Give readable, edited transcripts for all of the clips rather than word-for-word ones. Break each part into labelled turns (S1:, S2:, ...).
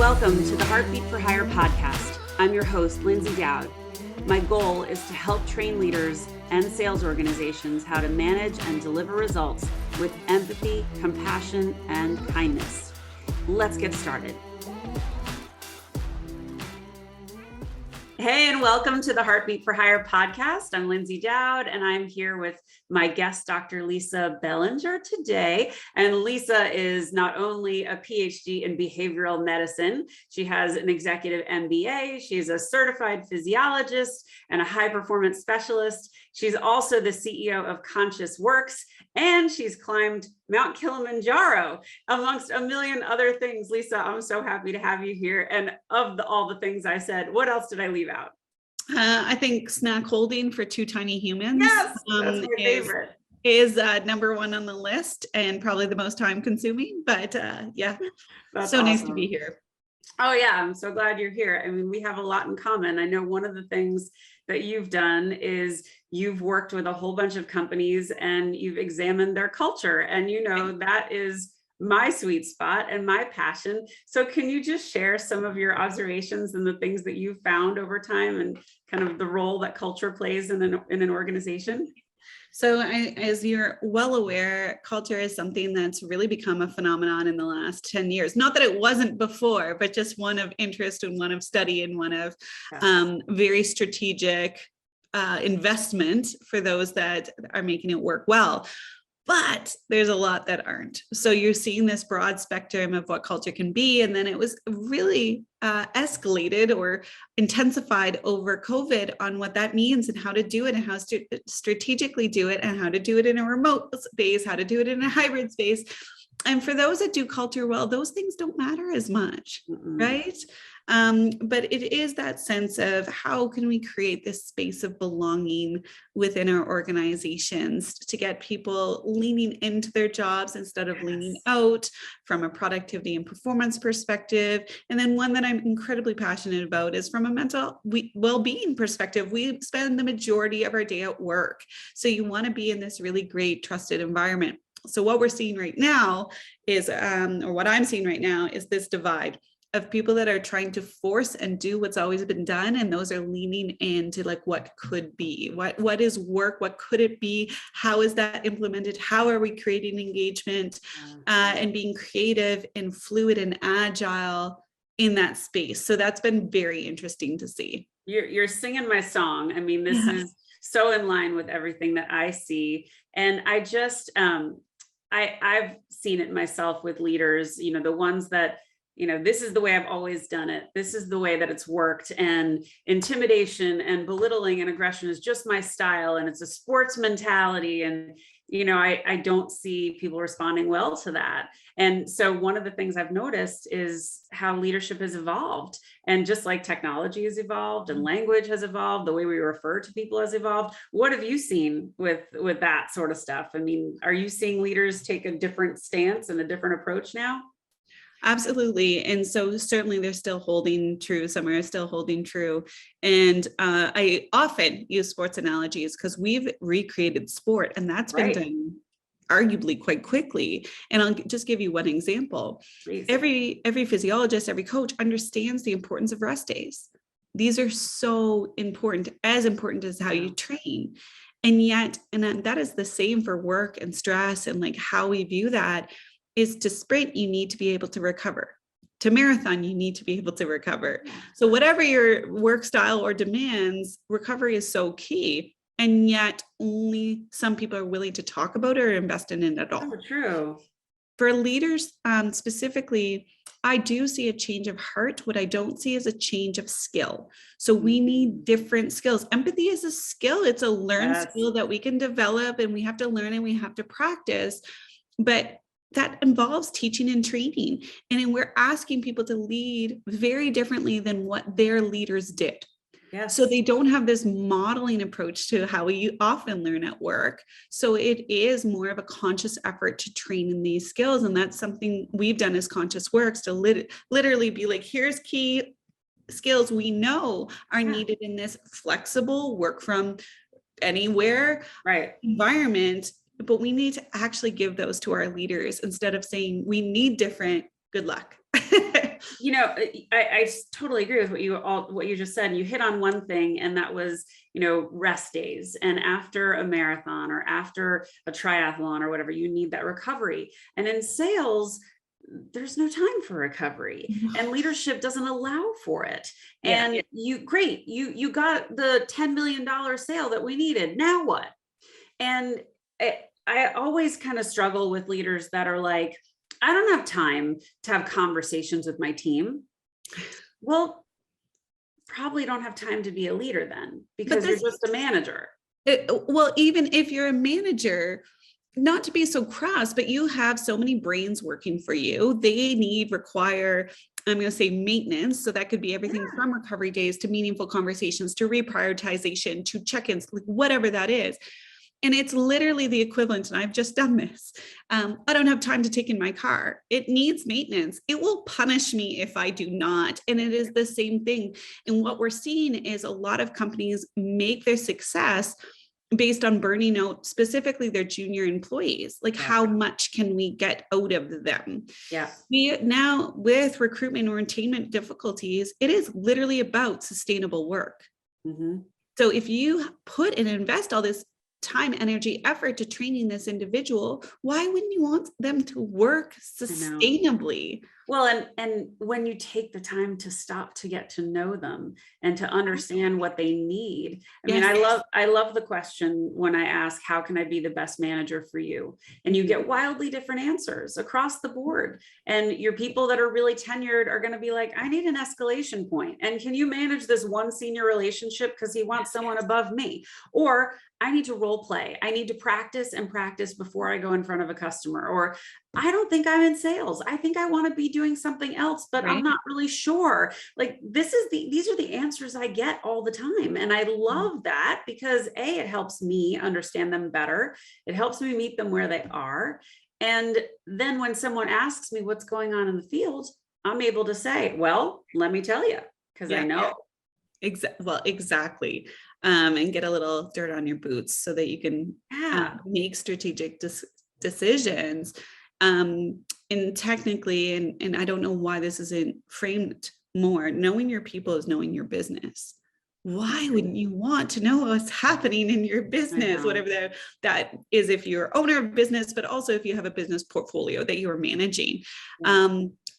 S1: Welcome to the Heartbeat for Hire podcast. I'm your host, Lyndsay Dowd. My goal is to help train leaders and sales organizations how to manage and deliver results with empathy, compassion, and kindness. Let's get started. Hey, and welcome to the Heartbeat for Hire podcast. I'm Lyndsay Dowd, and I'm here with my guest, Dr. Lisa Belanger today. And Lisa is not only a PhD in behavioral medicine, she has an executive MBA, she's a certified physiologist and a high performance specialist. She's also the CEO of ConsciousWorks, and she's climbed Mount Kilimanjaro, amongst a million other things. Lisa, I'm so happy to have you here. And of all the things I said, what else did I leave out?
S2: I think snack holding for two tiny humans.
S1: Yes, that's my favorite.
S2: Is number one on the list and probably the most time consuming, but yeah, that's so awesome. Nice to be here.
S1: Oh yeah, I'm so glad you're here. I mean, we have a lot in common. I know one of the things that you've done is you've worked with a whole bunch of companies and you've examined their culture, and you know that is my sweet spot and my passion. So can you just share some of your observations and the things that you've found over time and kind of the role that culture plays in an organization?
S2: So as you're well aware, culture is something that's really become a phenomenon in the last 10 years. Not that it wasn't before, but just one of interest and one of study and one of very strategic investment for those that are making it work well. But there's a lot that aren't. So you're seeing this broad spectrum of what culture can be. And then it was really escalated or intensified over COVID on what that means and how to do it and how to strategically do it and how to do it in a remote space, how to do it in a hybrid space. And for those that do culture well, those things don't matter as much, right? But it is that sense of how can we create this space of belonging within our organizations to get people leaning into their jobs instead of leaning out from a productivity and performance perspective. And then one that I'm incredibly passionate about is from a mental well-being perspective. We spend the majority of our day at work. So you want to be in this really great, trusted environment. So what we're seeing right now is, or what I'm seeing right now is this divide of people that are trying to force and do what's always been done. And those are leaning into like what could be, what is work, what could it be? How is that implemented? How are we creating engagement and being creative and fluid and agile in that space? So that's been very interesting to see.
S1: You're singing my song. I mean, this is so in line with everything that I see. And I just, I've seen it myself with leaders, you know, the ones that, you know, this is the way I've always done it. This is the way that it's worked. And intimidation and belittling and aggression is just my style. And it's a sports mentality. And, you know, I don't see people responding well to that. And so one of the things I've noticed is how leadership has evolved. And just like technology has evolved and language has evolved, the way we refer to people has evolved. What have you seen with that sort of stuff? I mean, are you seeing leaders take a different stance and a different approach now?
S2: Absolutely. And so certainly they're still holding true. Some are still holding true. And I often use sports analogies because we've recreated sport and that's been done arguably quite quickly. And I'll just give you one example. Please. Every physiologist, every coach understands the importance of rest days. These are so important as how you train. And yet, and that is the same for work and stress and like how we view that. Is to sprint, you need to be able to recover. To marathon, you need to be able to recover. So whatever your work style or demands, recovery is so key. And yet only some people are willing to talk about it or invest in it at all.
S1: Oh, true.
S2: For leaders specifically, I do see a change of heart. What I don't see is a change of skill. So we need different skills. Empathy is a skill. It's a learned skill that we can develop and we have to learn and we have to practice. But that involves teaching and training. And we're asking people to lead very differently than what their leaders did. Yes. So they don't have this modeling approach to how we often learn at work. So it is more of a conscious effort to train in these skills. And that's something we've done as ConsciousWorks to literally be like, here's key skills we know are needed in this flexible work from anywhere environment. But we need to actually give those to our leaders instead of saying we need different, good luck.
S1: You know, I totally agree with what you just said. You hit on one thing, and that was, you know, rest days. And after a marathon or after a triathlon or whatever, you need that recovery. And in sales, there's no time for recovery, and leadership doesn't allow for it.
S2: Yeah.
S1: And you got the $10 million sale that we needed. Now what? And I always kind of struggle with leaders that are like, I don't have time to have conversations with my team. Well, probably don't have time to be a leader then, because you're just a manager.
S2: Well, even if you're a manager, not to be so crass, but you have so many brains working for you. They require, I'm going to say, maintenance. So that could be everything from recovery days to meaningful conversations, to reprioritization, to check-ins, like whatever that is. And it's literally the equivalent. And I've just done this. I don't have time to take in my car. It needs maintenance. It will punish me if I do not. And it is the same thing. And what we're seeing is a lot of companies make their success based on burning out specifically their junior employees. Like, how much can we get out of them?
S1: Yeah.
S2: We now, with recruitment or attainment difficulties, it is literally about sustainable work. Mm-hmm. So if you put and invest all this time, energy, effort to training this individual, why wouldn't you want them to work sustainably?
S1: Well, and when you take the time to stop to get to know them and to understand what they need. I mean, I love the question when I ask, how can I be the best manager for you? And you get wildly different answers across the board. And your people that are really tenured are going to be like, I need an escalation point. And can you manage this one senior relationship because he wants someone above me? Or I need to role play. I need to practice before I go in front of a customer. Or I don't think I'm in sales. I think I want to be doing something else, but I'm not really sure. Like, these are the answers I get all the time. And I love that, because it helps me understand them better. It helps me meet them where they are. And then when someone asks me what's going on in the field, I'm able to say, well, let me tell you, because I know.
S2: Exactly. And get a little dirt on your boots so that you can make strategic decisions. And technically, and I don't know why this isn't framed more, knowing your people is knowing your business. Why wouldn't you want to know what's happening in your business, whatever that is, if you're owner of business, but also if you have a business portfolio that you're managing.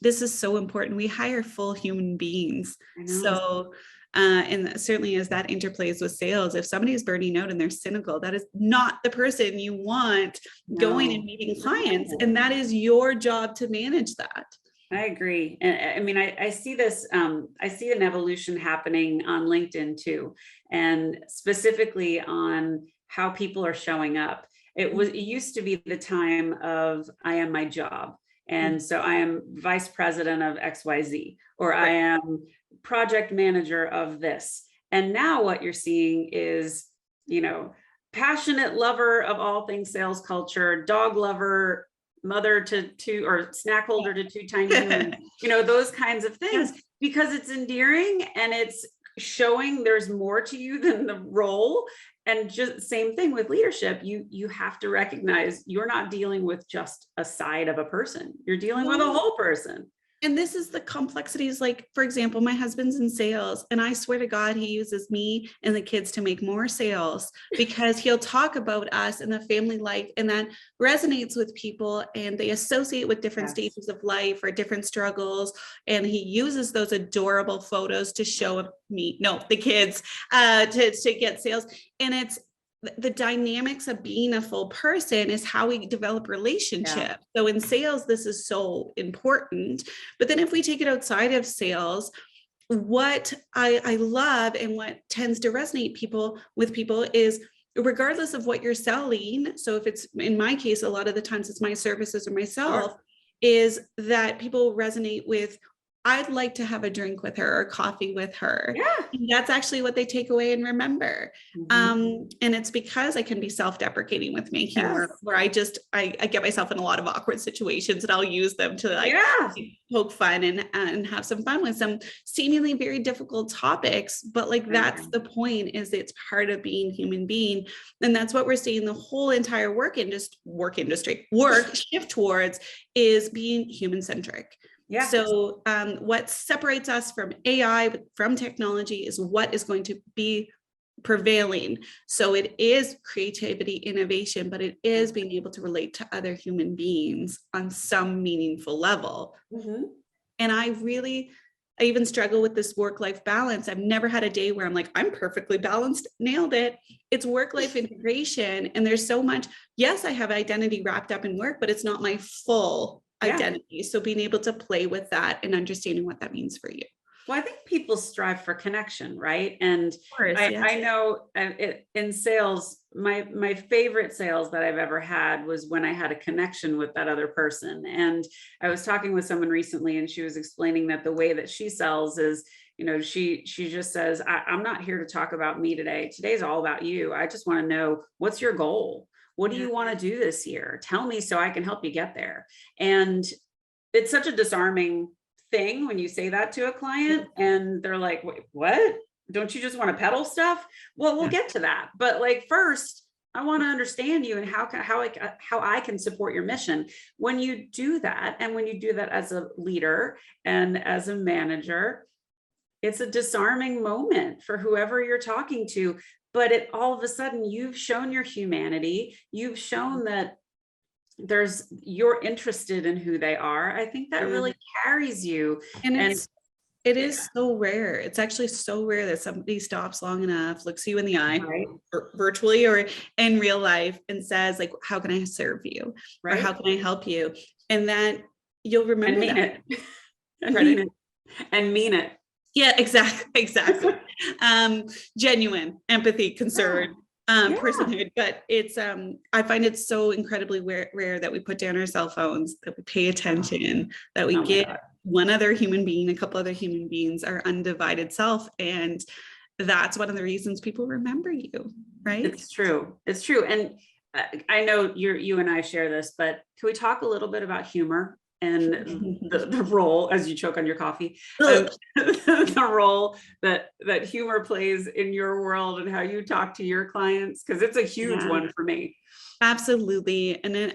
S2: This is so important. We hire full human beings. So and certainly as that interplays with sales, if somebody is burning out and they're cynical, that is not the person you want going and meeting clients. And that is your job to manage that.
S1: I agree. And I mean, I see this, I see an evolution happening on LinkedIn too, and specifically on how people are showing up. It used to be the time of, I am my job. And so I am vice president of XYZ, or I am project manager of this. And now what you're seeing is, you know, passionate lover of all things sales culture, dog lover, mother to two, or snack holder to two tiny humans, you know, those kinds of things, because it's endearing and it's showing there's more to you than the role. And just same thing with leadership. You have to recognize you're not dealing with just a side of a person. You're dealing with a whole person.
S2: And this is the complexities. Like, for example, my husband's in sales, and I swear to God, he uses me and the kids to make more sales, because he'll talk about us and the family life, and that resonates with people, and they associate with different stages of life or different struggles. And he uses those adorable photos to show the kids to get sales. And it's the dynamics of being a full person is how we develop relationships. So in sales, this is so important. But then if we take it outside of sales, what I love and what tends to resonate with people is, regardless of what you're selling. So if it's, in my case, a lot of the times it's my services or myself, is that people resonate with, I'd like to have a drink with her or coffee with her. And that's actually what they take away and remember. And it's because I can be self-deprecating with my humor, where I get myself in a lot of awkward situations, and I'll use them to poke fun and have some fun with some seemingly very difficult topics. But that's the point, is it's part of being human being. And that's what we're seeing the whole entire work shift towards, is being human centric.
S1: Yeah.
S2: So what separates us from AI, from technology, is what is going to be prevailing. So it is creativity, innovation, but it is being able to relate to other human beings on some meaningful level. And I even struggle with this work-life balance. I've never had a day where I'm like, I'm perfectly balanced, nailed it. It's work-life integration. And there's so much, yes, I have identity wrapped up in work, but it's not my full identity. So being able to play with that and understanding what that means for you.
S1: Well, I think people strive for connection, right? And
S2: course, yes.
S1: I know in sales, my favorite sales that I've ever had was when I had a connection with that other person. And I was talking with someone recently, and she was explaining that the way that she sells is, she just says, I'm not here to talk about me today. Today's all about you. I just want to know, what's your goal? What do you want to do this year? Tell me so I can help you get there. And it's such a disarming thing when you say that to a client and they're like, wait, what? Don't you just want to peddle stuff? Well, we'll get to that. But like, first, I want to understand you and how I can support your mission. When you do that, and when you do that as a leader and as a manager, it's a disarming moment for whoever you're talking to. But all of a sudden, you've shown your humanity. You've shown that you're interested in who they are. I think that really carries you.
S2: And it is so rare. It's actually so rare that somebody stops long enough, looks you in the eye,
S1: right,
S2: virtually or in real life, and says, like, how can I serve you? Right. Or how can I help you? And that you'll remember
S1: and mean
S2: that.
S1: It. And mean it.
S2: Yeah, exactly. Genuine empathy, concern. Personhood, but it's I find it so incredibly rare that we put down our cell phones, that we pay attention, that we give one other human being, a couple other human beings, our undivided self. And that's one of the reasons people remember you, right?
S1: It's true. And I know you and I share this, but can we talk a little bit about humor and the role, as you choke on your coffee, the role that humor plays in your world and how you talk to your clients? Because it's a huge one for me.
S2: Absolutely. And then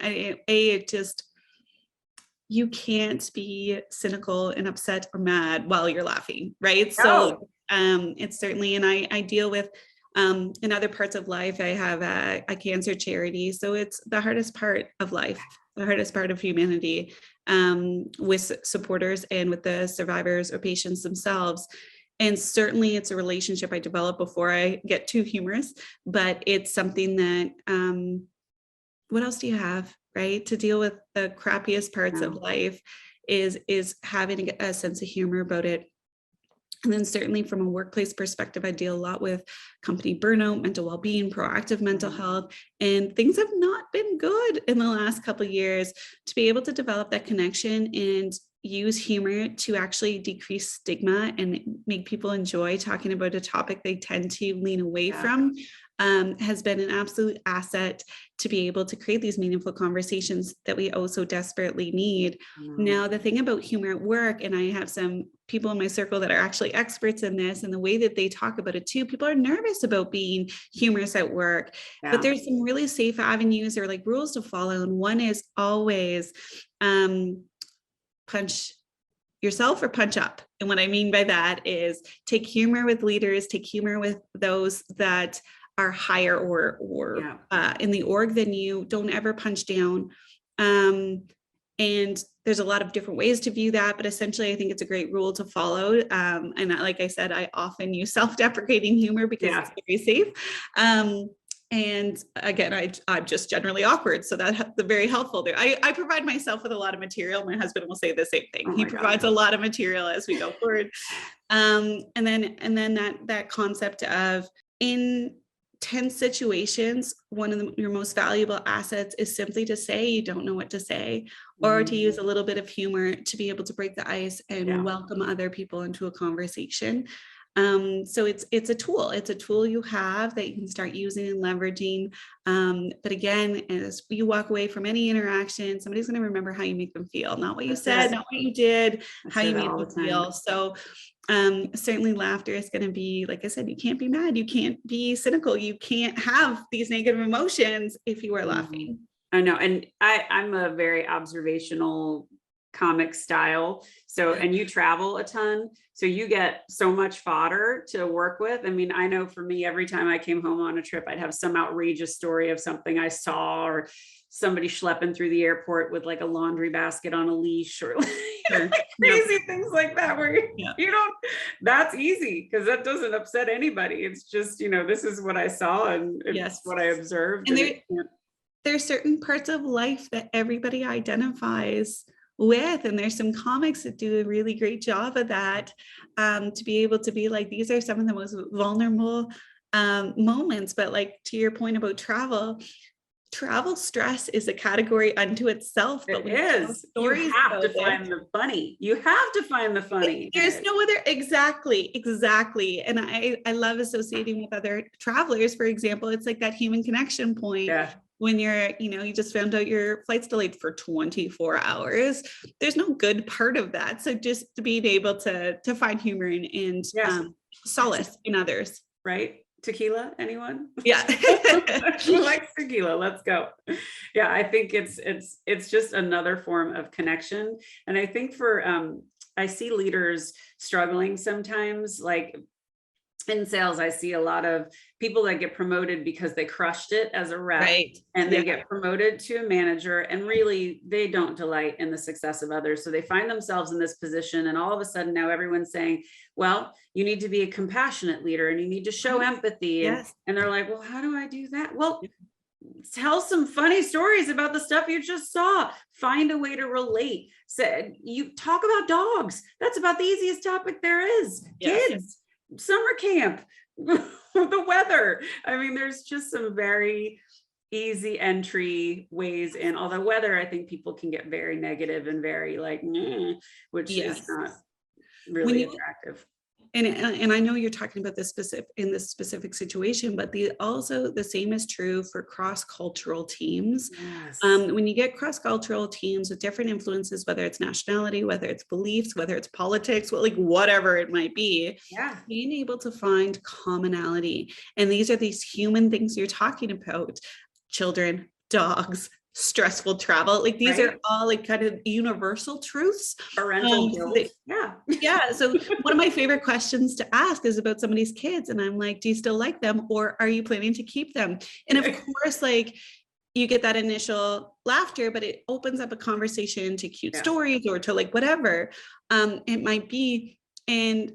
S2: you can't be cynical and upset or mad while you're laughing, right? No. So it's certainly, and I deal with in other parts of life. I have a cancer charity. So it's the hardest part of life, the hardest part of humanity, with supporters and with the survivors or patients themselves. And certainly it's a relationship I develop before I get too humorous, but it's something that, what else do you have, right? To deal with the crappiest parts of life is having a sense of humor about it. And then certainly from a workplace perspective, I deal a lot with company burnout, mental well-being, proactive mental health, and things have not been good in the last couple of years. To be able to develop that connection and use humor to actually decrease stigma and make people enjoy talking about a topic they tend to lean away from, has been an absolute asset to be able to create these meaningful conversations that we also desperately need. Now, the thing about humor at work, and I have some people in my circle that are actually experts in this, and the way that they talk about it too, people are nervous about being humorous at work, but there's some really safe avenues or like rules to follow. And one is always punch yourself or punch up. And what I mean by that is take humor with leaders, take humor with those that are higher or in the org than you. Don't ever punch down. And there's a lot of different ways to view that, but essentially I think it's a great rule to follow. And like I said, I often use self-deprecating humor because it's very safe. And again, I'm just generally awkward. So that's very helpful there. I provide myself with a lot of material. My husband will say the same thing. He provides a lot of material as we go forward. And then that concept of in tense situations, one of your most valuable assets is simply to say you don't know what to say, or to use a little bit of humor to be able to break the ice and welcome other people into a conversation. So it's a tool you have that you can start using and leveraging. But again, as you walk away from any interaction, somebody's going to remember how you make them feel, not what you said, not what you did, how you made them feel. So certainly laughter is going to be, like I said, you can't be mad, you can't be cynical, you can't have these negative emotions if you are laughing.
S1: I know. And I'm a very observational comic style. So, and you travel a ton, so you get so much fodder to work with. I mean, I know for me, every time I came home on a trip, I'd have some outrageous story of something I saw, or somebody schlepping through the airport with like a laundry basket on a leash, or crazy things like that, where you don't, that's easy because that doesn't upset anybody. It's just, this is what I saw and it's what I observed.
S2: And there's certain parts of life that everybody identifies with, and there's some comics that do a really great job of that, to be able to be like, these are some of the most vulnerable moments. But like, to your point about travel stress is a category unto itself. But
S1: it is. You have to find the funny. You have to find the funny.
S2: There's no other, exactly. And I love associating with other travelers. For example, it's like that human connection point.
S1: Yeah.
S2: When you're, you just found out your flight's delayed for 24 hours. There's no good part of that. So just being able to find humor and solace in others.
S1: Right? Tequila, anyone?
S2: Yeah.
S1: Who likes tequila? Let's go. Yeah, I think it's just another form of connection. And I think I see leaders struggling sometimes, like in sales, I see a lot of people that get promoted because they crushed it as a rep, and they get promoted to a manager, and really they don't delight in the success of others. So they find themselves in this position, and all of a sudden now everyone's saying, well, you need to be a compassionate leader and you need to show empathy. And they're like, well, how do I do that? Well, tell some funny stories about the stuff you just saw. Find a way to relate. So you talk about dogs. That's about the easiest topic there is. Kids. Summer camp, the weather. I mean, there's just some very easy entry ways in. Although weather, I think people can get very negative and very like, which is not really attractive.
S2: And I know you're talking about this in this specific situation, but also the same is true for cross-cultural teams.
S1: Yes.
S2: When you get cross-cultural teams with different influences, whether it's nationality, whether it's beliefs, whether it's politics, whatever it might be, being able to find commonality. And these are these human things you're talking about: children, dogs, stressful travel. Like these are all like kind of universal truths.
S1: Parental guilt.
S2: So one of my favorite questions to ask is about somebody's kids. And I'm like, do you still like them, or are you planning to keep them? And of course, like, you get that initial laughter, but it opens up a conversation to cute stories or to like whatever it might be. And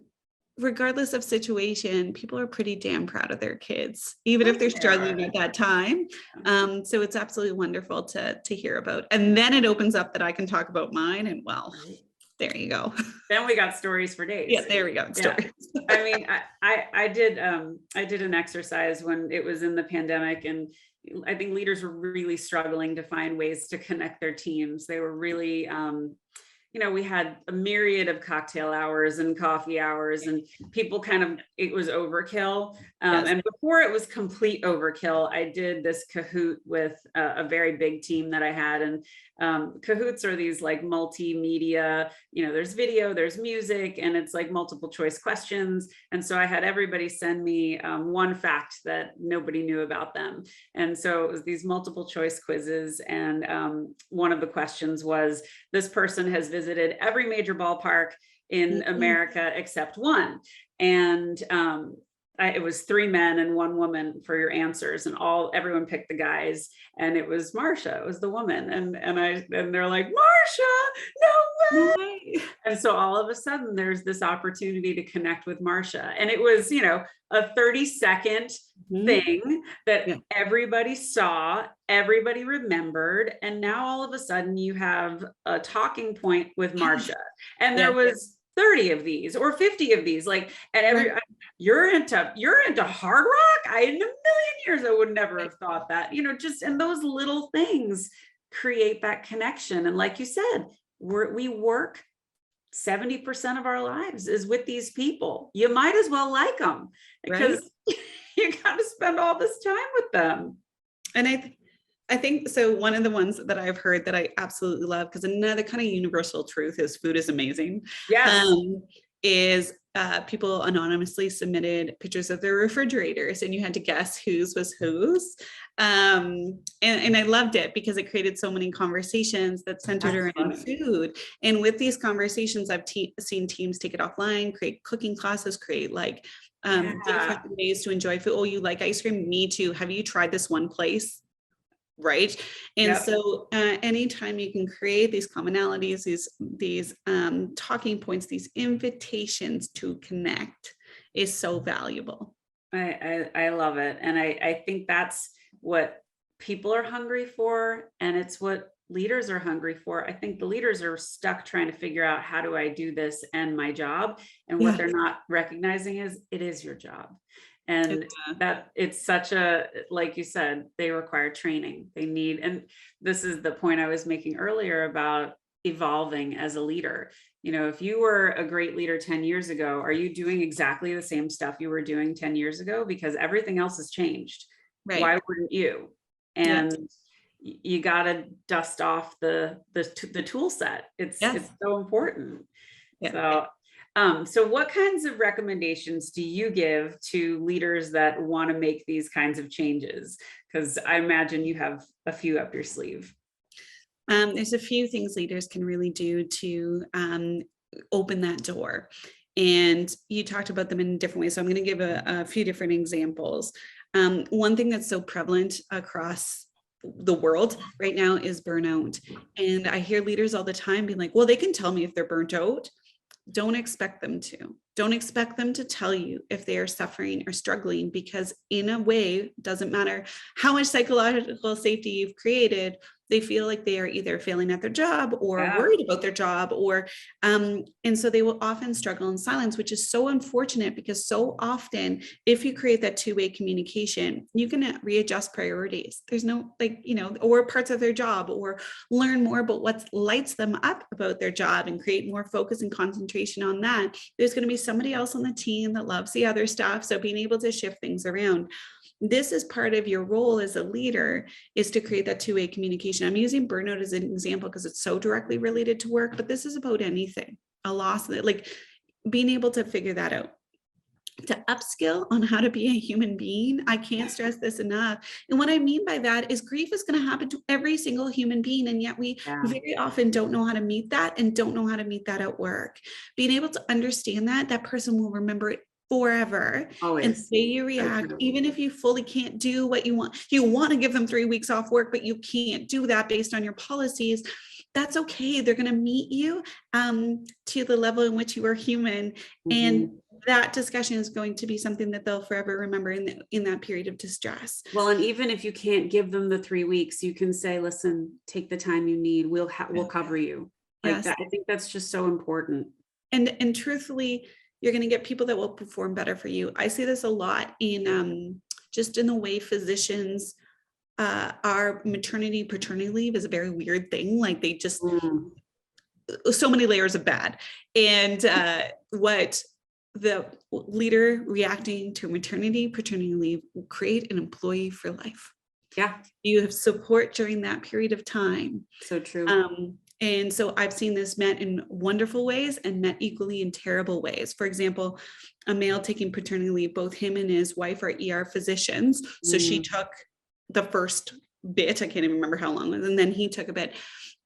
S2: regardless of situation, people are pretty damn proud of their kids, even if they're struggling at that time. So it's absolutely wonderful to hear about. And then it opens up that I can talk about mine, and well, there you go.
S1: Then we got stories for days.
S2: Yeah, there we go. Stories.
S1: I mean, I did an exercise when it was in the pandemic, and I think leaders were really struggling to find ways to connect their teams. They were really we had a myriad of cocktail hours and coffee hours, and people it was overkill. And before it was complete overkill, I did this Kahoot with a very big team that I had. And Kahoots are these like multimedia, there's video, there's music, and it's like multiple choice questions. And so I had everybody send me one fact that nobody knew about them. And so it was these multiple choice quizzes. And one of the questions was, this person has visited every major ballpark in America except one. And it was 3 men and 1 woman for your answers, and everyone picked the guys, and it was Marsha, it was the woman. And they're like, Marsha, no way. And so all of a sudden there's this opportunity to connect with Marsha. And it was, a 30-second thing that everybody saw, everybody remembered. And now all of a sudden you have a talking point with Marsha. And there was 30 of these or 50 of these, like, and you're into hard rock. In a million years, I would never have thought that, and those little things create that connection. And like you said, we work 70% of our lives is with these people. You might as well like them, because you got to spend all this time with them.
S2: And I think so. One of the ones that I've heard that I absolutely love, because another kind of universal truth is food is amazing.
S1: Yes.
S2: Is people anonymously submitted pictures of their refrigerators, and you had to guess whose was whose. And I loved it because it created so many conversations that centered around food. And with these conversations, I've seen teams take it offline, create cooking classes, create like different ways to enjoy food. Oh, you like ice cream? Me too. Have you tried this one place? Right. And so anytime you can create these commonalities, these talking points, these invitations to connect is so valuable.
S1: I love it. And I think that's what people are hungry for. And it's what leaders are hungry for. I think the leaders are stuck trying to figure out, how do I do this and my job? And what they're not recognizing is it is your job. And that it's such a, like you said, they require training. They need, and this is the point I was making earlier about evolving as a leader. You know, if you were a great leader 10 years ago, are you doing exactly the same stuff you were doing 10 years ago? Because everything else has changed. Right. Why wouldn't you? And you got to dust off the tool set. It's so important. So what kinds of recommendations do you give to leaders that want to make these kinds of changes? Because I imagine you have a few up your sleeve.
S2: There's a few things leaders can really do to open that door. And you talked about them in different ways. So I'm going to give a few different examples. One thing that's so prevalent across the world right now is burnout. And I hear leaders all the time being like, well, they can tell me if they're burnt out. Don't expect them to. Don't expect them to tell you if they are suffering or struggling, because in a way, doesn't matter how much psychological safety you've created, they feel like they are either failing at their job or worried about their job, or and so they will often struggle in silence, which is so unfortunate, because so often if you create that two-way communication, you can readjust priorities. There's no, like, you know, or parts of their job, or learn more about what lights them up about their job and create more focus and concentration on that. There's going to be somebody else on the team that loves the other stuff. So being able to shift things around. This is part of your role as a leader, is to create that two-way communication. I'm using burnout as an example because it's so directly related to work, but this is about anything, a loss, like being able to figure that out, to upskill on how to be a human being. I can't stress this enough. And what I mean by that is grief is going to happen to every single human being. And yet we very often don't know how to meet that, and don't know how to meet that at work. Being able to understand that person will remember it forever. Always. And say you react, even if you fully can't do what you want. You want to give them 3 weeks off work, but you can't do that based on your policies. That's okay. They're going to meet you to the level in which you are human. And that discussion is going to be something that they'll forever remember in that period of distress.
S1: Well, and even if you can't give them the 3 weeks, you can say, listen, take the time you need. We'll cover you. Like that. I think that's just so important.
S2: And truthfully, you're going to get people that will perform better for you. I see this a lot in just in the way physicians our maternity, paternity leave is a very weird thing. Like they just, so many layers of bad. And what the leader reacting to maternity, paternity leave will create an employee for life. Yeah. You have support during that period of time.
S1: So true.
S2: And so I've seen this met in wonderful ways and met equally in terrible ways. For example, a male taking paternity leave, both him and his wife are ER physicians. So she took the first bit, I can't even remember how long it was, and then he took a bit,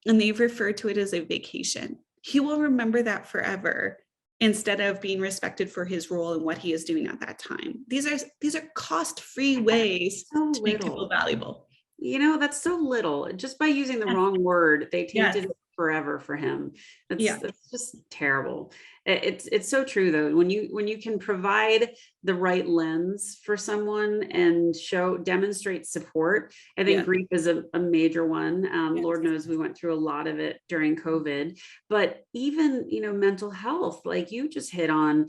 S2: and they've referred to it as a vacation. He will remember that forever, instead of being respected for his role and what he is doing at that time. These are cost-free ways to make people valuable.
S1: You know, that's so little. Just by using the wrong word, they tainted it forever for him. That's just terrible. It's so true though. When you can provide the right lens for someone and demonstrate support, I think grief is a major one. Lord knows we went through a lot of it during COVID, but even, mental health, like you just hit on,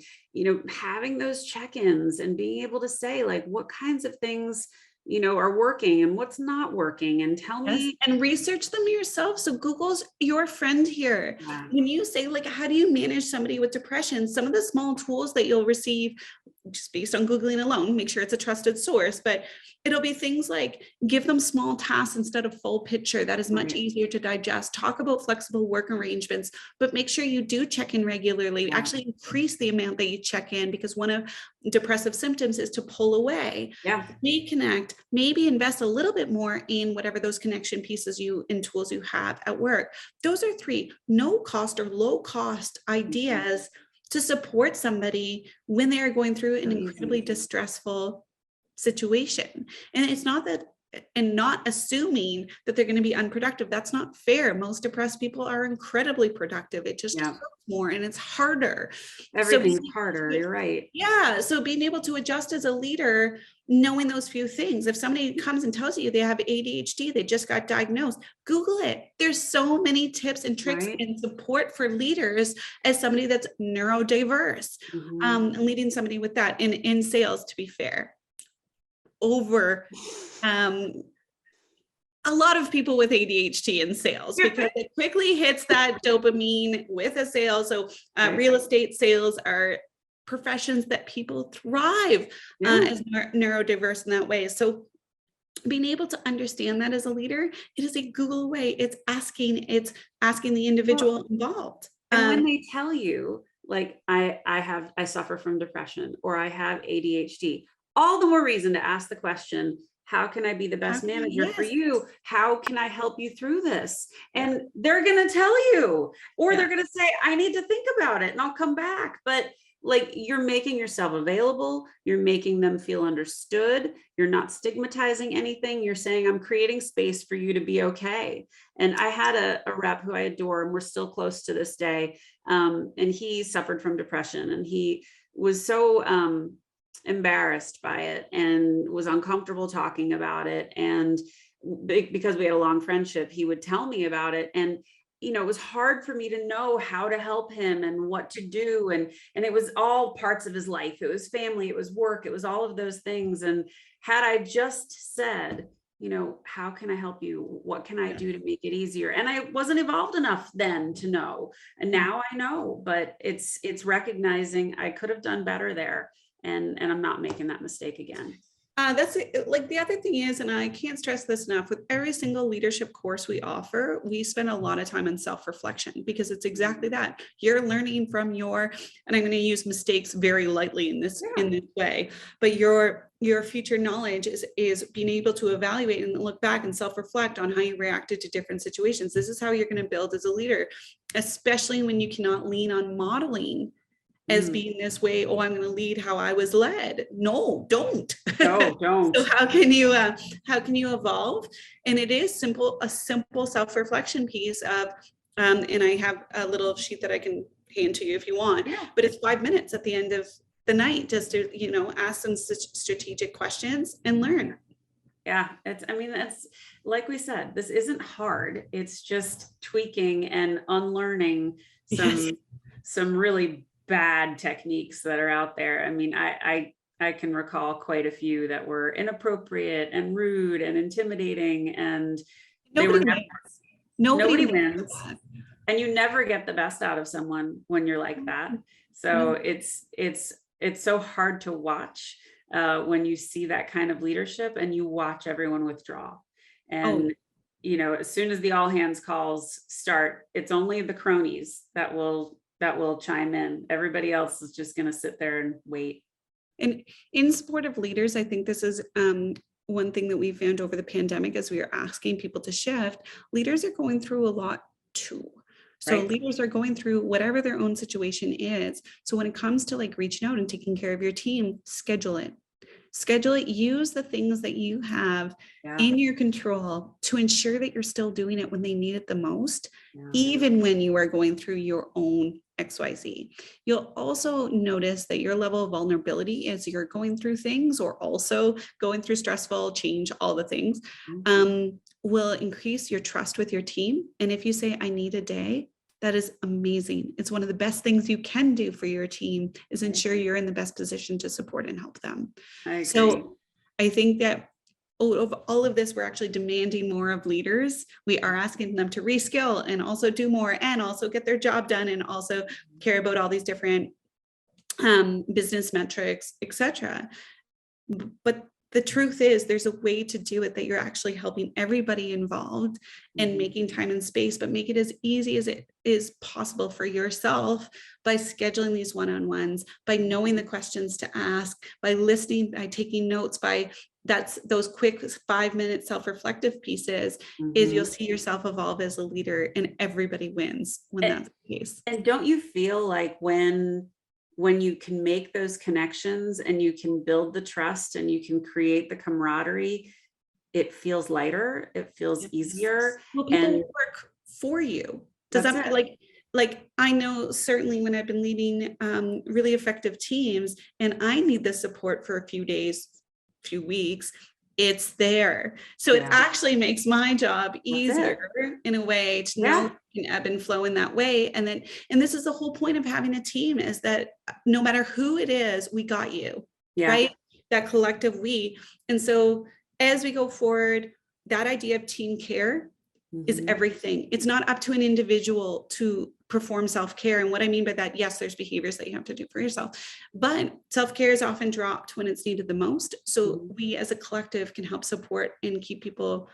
S1: having those check-ins and being able to say like, what kinds of things are working and what's not working, and tell me,
S2: and research them yourself. So Google's your friend here. When you say like, how do you manage somebody with depression? Some of the small tools that you'll receive just based on Googling alone, make sure it's a trusted source, but it'll be things like give them small tasks instead of full picture. That is much easier to digest. Talk about flexible work arrangements, but make sure you do check in regularly. Actually increase the amount that you check in, because one of depressive symptoms is to pull away. Reconnect, maybe invest a little bit more in whatever those connection pieces and tools you have at work. Those are 3 no cost or low cost ideas to support somebody when they are going through an incredibly distressful situation. And it's not that, and not assuming that they're going to be unproductive. That's not fair. Most depressed people are incredibly productive. It just hurts more and it's harder.
S1: Everything's harder. You're right.
S2: Yeah. So being able to adjust as a leader, knowing those few things. If somebody comes and tells you they have ADHD, they just got diagnosed, Google it. There's so many tips and tricks and support for leaders as somebody that's neurodiverse, and leading somebody with that in sales, to be fair. Over a lot of people with ADHD in sales, because it quickly hits that dopamine with a sale. So real estate sales are professions that people thrive as neurodiverse in that way. So being able to understand that as a leader, it is a Google away. It's asking the individual involved.
S1: And when they tell you, like, I suffer from depression, or I have ADHD, all the more reason to ask the question, how can I be the best manager for you? How can I help you through this? And they're going to tell you, or they're going to say, I need to think about it and I'll come back. But like, you're making yourself available. You're making them feel understood. You're not stigmatizing anything. You're saying, I'm creating space for you to be okay. And I had a rep who I adore, and we're still close to this day. And he suffered from depression, and he was so embarrassed by it and was uncomfortable talking about it. And because we had a long friendship, he would tell me about it. And it was hard for me to know how to help him and what to do. And it was all parts of his life. It was family, it was work, it was all of those things. And had I just said, how can I help you? What can I do to make it easier? And I wasn't evolved enough then to know. And now I know, but it's recognizing I could have done better there. And I'm not making that mistake again.
S2: That's like the other thing is, and I can't stress this enough, with every single leadership course we offer, we spend a lot of time on self-reflection, because it's exactly that. You're learning from and I'm going to use mistakes very lightly in this way, but your future knowledge is being able to evaluate and look back and self-reflect on how you reacted to different situations. This is how you're going to build as a leader, especially when you cannot lean on modeling as being this way. Oh, I'm going to lead how I was led. No, don't.
S1: No, don't.
S2: So how can you evolve? And it is a simple self-reflection piece of, and I have a little sheet that I can hand to you if you want, but it's 5 minutes at the end of the night, just to, ask some strategic questions and learn.
S1: Yeah, that's like we said, this isn't hard. It's just tweaking and unlearning some really bad techniques that are out there. I can recall quite a few that were inappropriate and rude and intimidating, and nobody wins. And you never get the best out of someone when you're like that. So it's so hard to watch when you see that kind of leadership and you watch everyone withdraw. And as soon as the all hands calls start, it's only the cronies that will chime in. Everybody else is just going to sit there and wait.
S2: And in support of leaders, I think this is one thing that we found over the pandemic as we are asking people to shift. Leaders are going through a lot too. So leaders are going through whatever their own situation is. So when it comes to like reaching out and taking care of your team, schedule it, use the things that you have in your control to ensure that you're still doing it when they need it the most, even when you are going through your own XYZ. You'll also notice that your level of vulnerability as you're going through things, or also going through stressful change, all the things, will increase your trust with your team. And if you say, I need a day, that is amazing. It's one of the best things you can do for your team, is ensure you're in the best position to support and help them. So I think that of all of this, we're actually demanding more of leaders. We are asking them to reskill and also do more, and also get their job done, and also care about all these different business metrics, etc. But the truth is there's a way to do it that you're actually helping everybody involved and making time and space, but make it as easy as it is possible for yourself by scheduling these one-on-ones, by knowing the questions to ask, by listening, by taking notes, by that's those quick 5-minute self-reflective pieces, is you'll see yourself evolve as a leader and everybody wins when that's the case.
S1: And don't you feel like when you can make those connections and you can build the trust and you can create the camaraderie, it feels lighter, it feels easier.
S2: Well, people work for you. Does that like I know certainly when I've been leading really effective teams and I need the support for a few days, few weeks, it's there. So it actually makes my job easier in a way to know you can ebb and flow in that way. And this is the whole point of having a team, is that no matter who it is, we got you, right? That collective we. And so as we go forward, that idea of team care is everything. It's not up to an individual to perform self-care. And what I mean by that, yes, there's behaviors that you have to do for yourself, but self-care is often dropped when it's needed the most. So we as a collective can help support and keep people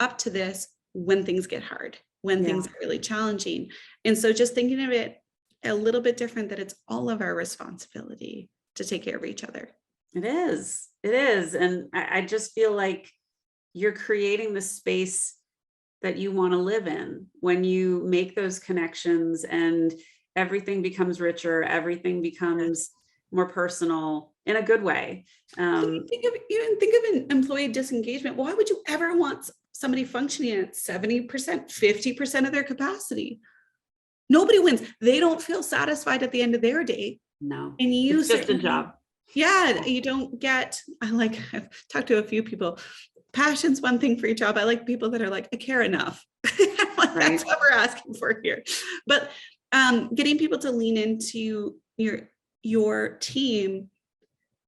S2: up to this when things get hard, when things are really challenging. And so just thinking of it a little bit different, that it's all of our responsibility to take care of each other.
S1: It is. And I just feel like you're creating the space that you want to live in when you make those connections, and everything becomes richer, everything becomes more personal in a good way.
S2: Think of an employee disengagement. Why would you ever want somebody functioning at 70%, 50% of their capacity? Nobody wins. They don't feel satisfied at the end of their day.
S1: No,
S2: and
S1: it's just a job.
S2: Yeah, you don't get, I've talked to a few people. Passion's one thing for your job. I like people that are like, I care enough. That's what we're asking for here. But getting people to lean into your team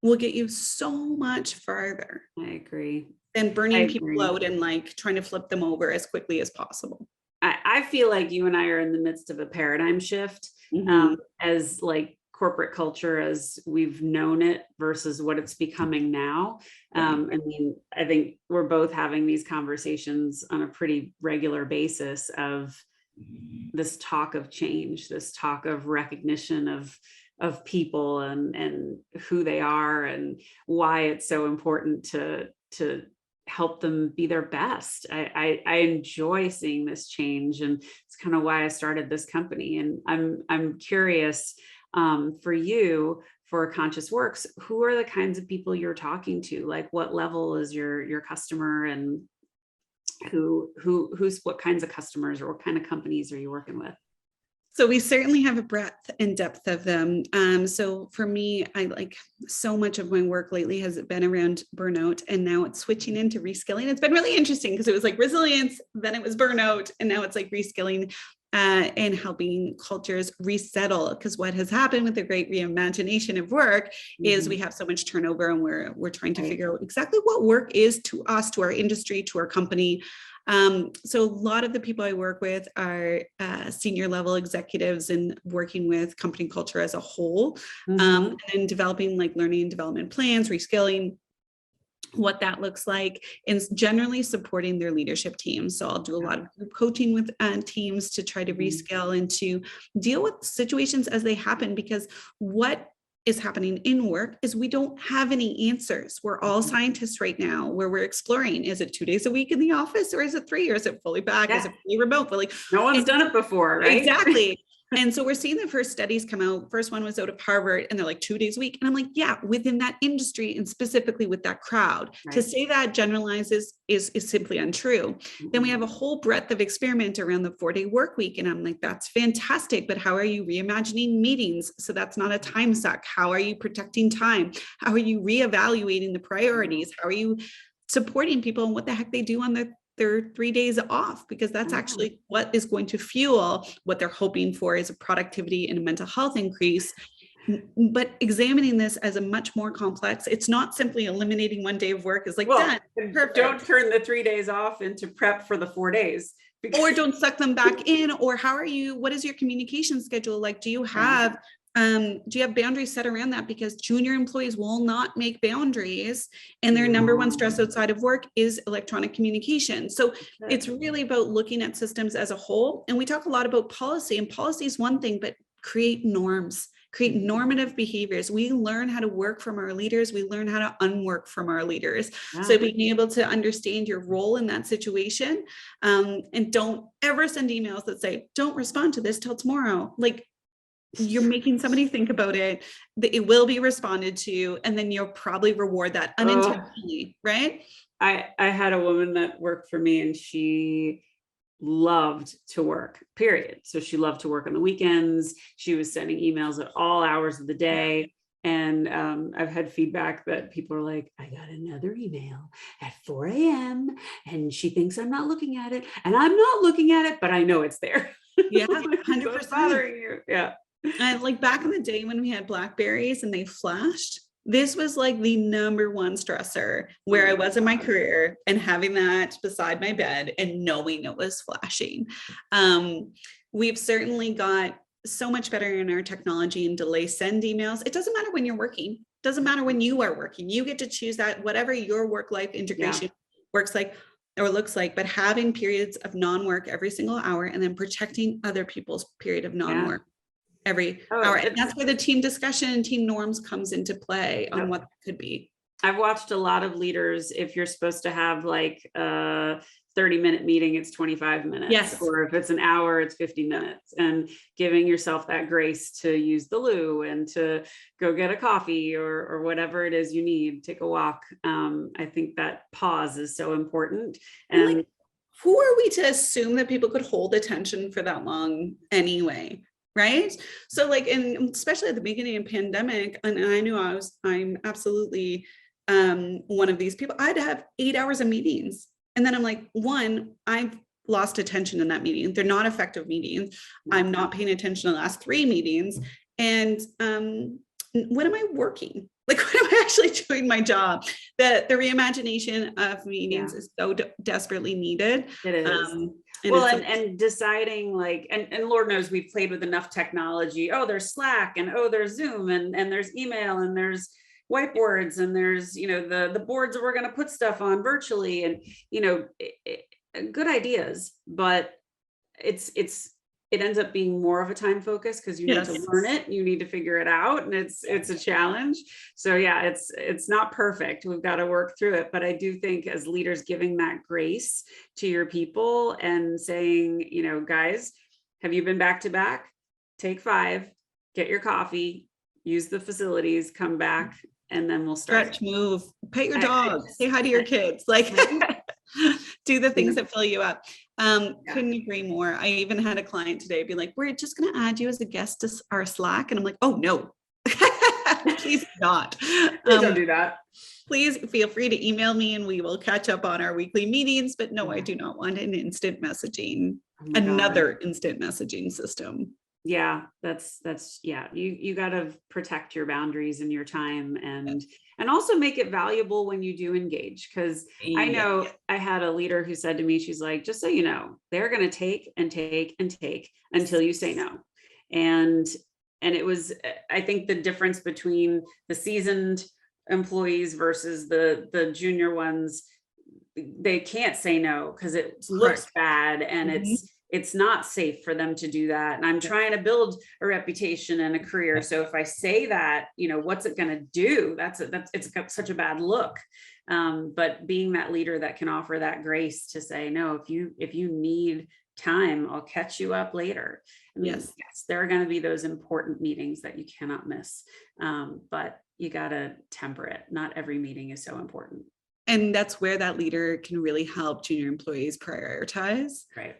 S2: will get you so much farther.
S1: I agree.
S2: Than burning people out and like trying to flip them over as quickly as possible.
S1: I feel like you and I are in the midst of a paradigm shift as like corporate culture as we've known it versus what it's becoming now. I mean, I think we're both having these conversations on a pretty regular basis of this talk of change, this talk of recognition of people and who they are and why it's so important to help them be their best. I enjoy seeing this change, and it's kind of why I started this company. And I'm curious, for you, for ConsciousWorks, who are the kinds of people you're talking to? Like, what level is your customer, and who's what kinds of customers, or what kind of companies are you working with?
S2: So we certainly have a breadth and depth of them. So for me, I like so much of my work lately has been around burnout, and now it's switching into reskilling. It's been really interesting because it was like resilience, then it was burnout, and now it's like reskilling. And helping cultures resettle, because what has happened with the great reimagination of work is we have so much turnover, and we're trying to figure out exactly what work is to us, to our industry, to our company. So a lot of the people I work with are senior level executives and working with company culture as a whole, and developing like learning and development plans, reskilling, what that looks like, and generally supporting their leadership teams. So I'll do a lot of group coaching with teams to try to reskill and to deal with situations as they happen, because what is happening in work is we don't have any answers. We're all scientists right now, where we're exploring, is it 2 days a week in the office, or is it 3, or is it fully back? Is it fully remote? But like,
S1: no one's done it before, right?
S2: Exactly. And so we're seeing the first studies come out. First one was out of Harvard, and they're like 2 days a week. And I'm like, yeah, within that industry and specifically with that crowd, to say that generalizes is simply untrue. Then we have a whole breadth of experiment around the 4-day work week. And I'm like, that's fantastic. But how are you reimagining meetings? So that's not a time suck. How are you protecting time? How are you reevaluating the priorities? How are you supporting people and what the heck they do on their 3 days off, because that's actually what is going to fuel what they're hoping for is a productivity and a mental health increase. But examining this as a much more complex, it's not simply eliminating 1 day of work is like, done.
S1: Don't turn the 3 days off into prep for the 4 days.
S2: Or don't suck them back in. Or what is your communication schedule like? Do you have do you have boundaries set around that? Because junior employees will not make boundaries, and their number one stress outside of work is electronic communication. So it's really about looking at systems as a whole. And we talk a lot about policy, and policy is one thing, but create norms, create normative behaviors. We learn how to work from our leaders. We learn how to unwork from our leaders. So being able to understand your role in that situation, and don't ever send emails that say, don't respond to this till tomorrow. Like, you're making somebody think about it, it will be responded to, and then you'll probably reward that unintentionally, right?
S1: I had a woman that worked for me, and she loved to work, period. So she loved to work on the weekends. She was sending emails at all hours of the day. And I've had feedback that people are like, I got another email at 4 a.m. and she thinks I'm not looking at it, and I'm not looking at it, but I know it's there.
S2: Yeah, 100%.
S1: Bothering you. Yeah.
S2: And like back in the day when we had Blackberries and they flashed, this was like the number one stressor where I was in my career, and having that beside my bed and knowing it was flashing. We've certainly got so much better in our technology and delay send emails. It doesn't matter when you're working. It doesn't matter when you are working. You get to choose that, whatever your work-life integration works like or looks like, but having periods of non-work every single hour, and then protecting other people's period of non-work every hour. And that's where the team discussion and team norms comes into play on what that could be.
S1: I've watched a lot of leaders, if you're supposed to have like a 30-minute meeting, it's 25 minutes.
S2: Yes.
S1: Or if it's an hour, it's 50 minutes. And giving yourself that grace to use the loo and to go get a coffee or whatever it is you need, take a walk. I think that pause is so important. And
S2: like, who are we to assume that people could hold attention for that long anyway? Right. So like, and especially at the beginning of the pandemic, and I knew I'm absolutely one of these people. I'd have 8 hours of meetings. And then I'm like, one, I've lost attention in that meeting. They're not effective meetings. I'm not paying attention to the last 3 meetings. And when am I working? Like, when am I actually doing my job? The reimagination of meetings is so desperately needed.
S1: It is. And deciding like, and Lord knows we've played with enough technology. Oh, there's Slack, and oh, there's Zoom, and there's email, and there's whiteboards, and there's, the boards that we're going to put stuff on virtually, and, good ideas, but it ends up being more of a time focus because you need to learn it, you need to figure it out, and it's a challenge. So it's not perfect. We've got to work through it. But I do think as leaders, giving that grace to your people and saying, guys, have you been back to back? Take 5, get your coffee, use the facilities, come back, and then we'll start.
S2: Stretch, move, pet your dog, say hi to your kids, like do the things that fill you up. Couldn't agree more. I even had a client today be like, we're just going to add you as a guest to our Slack. And I'm like, oh no, please not.
S1: Please don't do that.
S2: Please feel free to email me and we will catch up on our weekly meetings. But no, I do not want an instant messaging, another instant messaging system.
S1: Yeah, that's you got to protect your boundaries and your time, and also make it valuable when you do engage. Because I know I had a leader who said to me, she's like, just so you know, they're going to take and take and take until you say no. And it was, I think, the difference between the seasoned employees versus the junior ones, they can't say no because it looks bad, and it's not safe for them to do that. And I'm trying to build a reputation and a career. So if I say that, what's it going to do? It's got such a bad look. But being that leader that can offer that grace to say, no, if you need time, I'll catch you up later. Yes, there are going to be those important meetings that you cannot miss. But you got to temper it. Not every meeting is so important.
S2: And that's where that leader can really help junior employees prioritize.
S1: Right.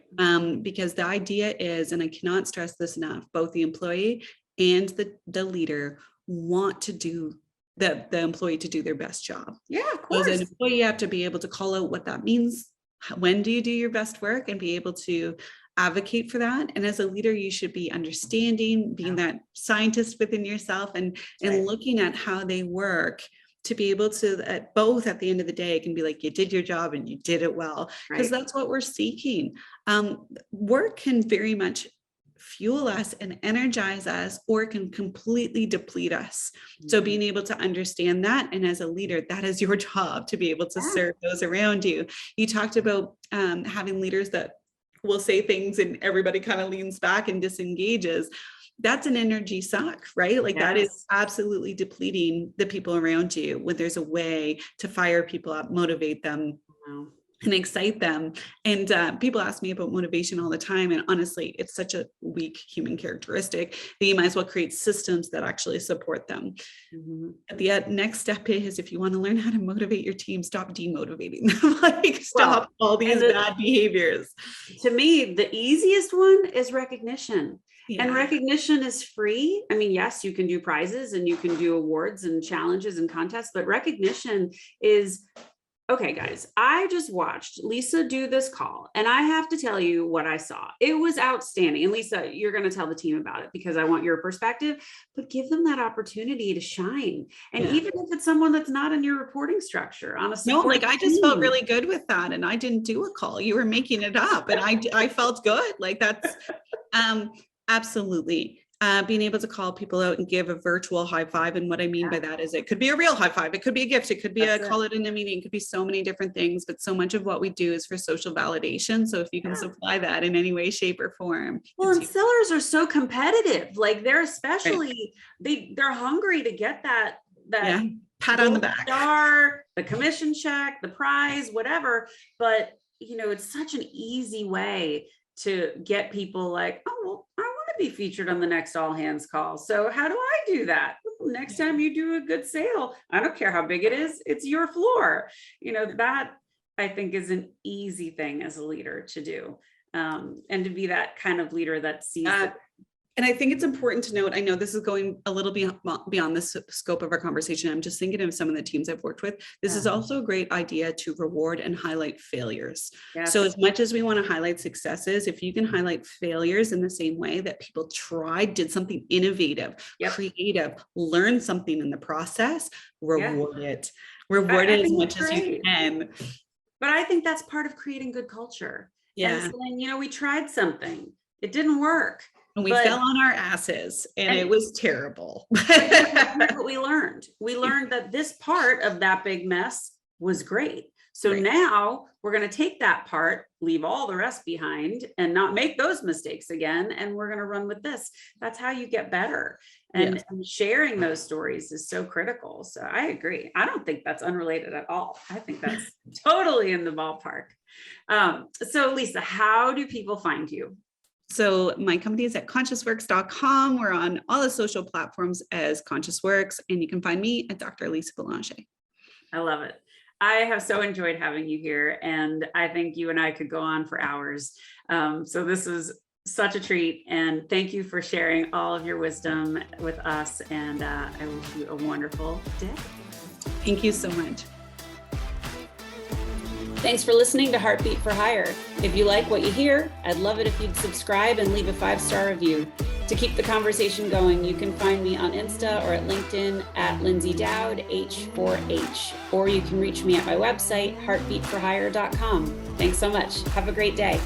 S2: Because the idea is, and I cannot stress this enough, both the employee and the leader want to do the employee to do their best job.
S1: Yeah, of course.
S2: As an employee, you have to be able to call out what that means. When do you do your best work, and be able to advocate for that? And as a leader, you should be understanding, being that scientist within yourself, and looking at how they work, to be able to both at the end of the day can be like, you did your job and you did it well, because that's what we're seeking. Work can very much fuel us and energize us, or it can completely deplete us. So being able to understand that, and as a leader, that is your job, to be able to serve those around you. You talked about having leaders that will say things and everybody kind of leans back and disengages. That's an energy suck, right? Like that is absolutely depleting the people around you, when there's a way to fire people up, motivate them, and excite them. And people ask me about motivation all the time. And honestly, it's such a weak human characteristic that you might as well create systems that actually support them. The next step is, if you want to learn how to motivate your team, stop demotivating them. Like stop all these bad behaviors.
S1: To me, the easiest one is recognition. And recognition is free. I mean, yes, you can do prizes and you can do awards and challenges and contests, but recognition is, okay, guys, I just watched Lisa do this call, and I have to tell you what I saw. It was outstanding. And Lisa, you're going to tell the team about it because I want your perspective, but give them that opportunity to shine. And even if it's someone that's not in your reporting structure, honestly.
S2: No, like I just felt really good with that. And I didn't do a call. You were making it up. And I felt good. Like that's, absolutely. Being able to call people out and give a virtual high five. And what I mean by that is, it could be a real high five. It could be a gift. It could be call it in a meeting. It could be so many different things, but so much of what we do is for social validation. So if you can supply that in any way, shape, or form.
S1: Well, and sellers are so competitive. Like they're especially, they're hungry to get that
S2: pat on the back,
S1: star, the commission check, the prize, whatever. But it's such an easy way to get people like, oh, well, I want to be featured on the next all hands call. So how do I do that? Next time you do a good sale, I don't care how big it is, it's your floor. That I think is an easy thing as a leader to do. And to be that kind of leader that sees it.
S2: And I think it's important to note, I know this is going a little beyond the scope of our conversation. I'm just thinking of some of the teams I've worked with. This is also a great idea to reward and highlight failures. So as much as we want to highlight successes, if you can highlight failures in the same way that people tried, did something innovative, creative, learn something in the process, reward it. Reward it as much as you can.
S1: But I think that's part of creating good culture. And saying, we tried something, it didn't work.
S2: And we fell on our asses and it was terrible.
S1: That's what we learned. We learned that this part of that big mess was great. So now we're going to take that part, leave all the rest behind and not make those mistakes again. And we're going to run with this. That's how you get better. And sharing those stories is so critical. So I agree. I don't think that's unrelated at all. I think that's totally in the ballpark. So Lisa, how do people find you?
S2: So my company is at ConsciousWorks.com. We're on all the social platforms as ConsciousWorks, and you can find me at Dr. Lisa Belanger.
S1: I love it. I have so enjoyed having you here, and I think you and I could go on for hours. So this is such a treat, and thank you for sharing all of your wisdom with us, and I wish you a wonderful day.
S2: Thank you so much.
S1: Thanks for listening to Heartbeat for Hire. If you like what you hear, I'd love it if you'd subscribe and leave a 5-star review. To keep the conversation going, you can find me on Insta or at LinkedIn at Lyndsay Dowd, H4H, or you can reach me at my website, heartbeatforhire.com. Thanks so much. Have a great day.